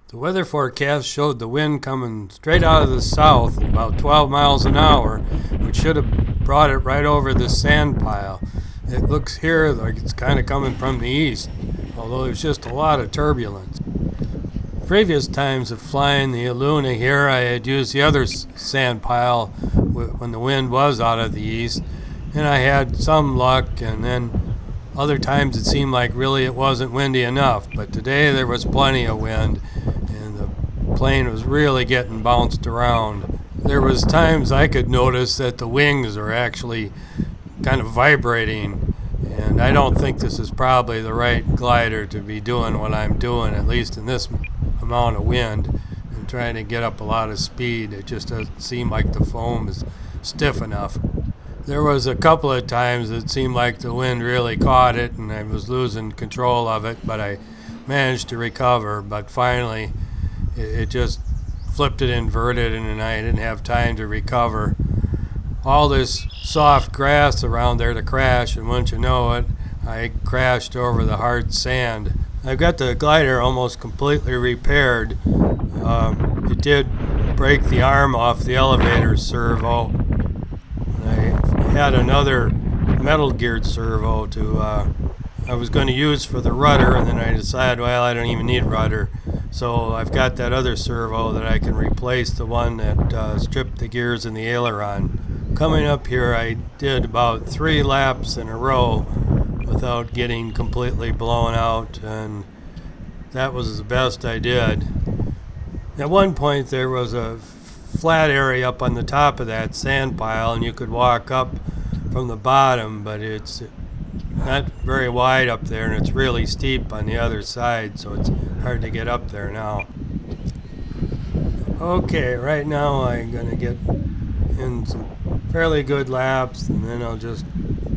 The weather forecast showed the wind coming straight out of the south at about 12 miles an hour, which should have brought it right over the sand pile. It looks here like it's kind of coming from the east, although there's just a lot of turbulence. Previous times of flying the Eluna here, I had used the other sand pile when the wind was out of the east, and I had some luck, and then other times it seemed like really it wasn't windy enough. But today there was plenty of wind, and the plane was really getting bounced around. There was times I could notice that the wings are actually kind of vibrating, and I don't think this is probably the right glider to be doing what I'm doing, at least in this amount of wind, and trying to get up a lot of speed. It just doesn't seem like the foam is stiff enough. There was a couple of times it seemed like the wind really caught it and I was losing control of it, but I managed to recover. But finally it just flipped it inverted and I didn't have time to recover. All this soft grass around there to crash, and wouldn't you know it, I crashed over the hard sand. I've got the glider almost completely repaired. It did break the arm off the elevator servo. I had another metal geared servo I was going to use for the rudder, and then I decided, well, I don't even need rudder. So I've got that other servo that I can replace the one that stripped the gears and the aileron. Coming up here, I did about 3 laps in a row without getting completely blown out, and that was the best I did. At one point there was a flat area up on the top of that sand pile, and you could walk up from the bottom, but it's not very wide up there, and it's really steep on the other side, so it's hard to get up there now. Okay, right now I'm going to get in some fairly good laps, and then I'll just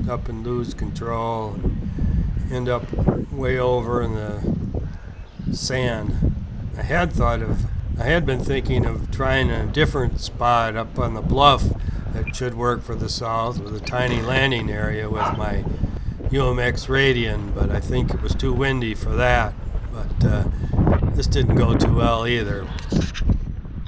up and lose control and end up way over in the sand. I had been thinking of trying a different spot up on the bluff that should work for the south with a tiny landing area with my UMX Radian, but I think it was too windy for that. But this didn't go too well either.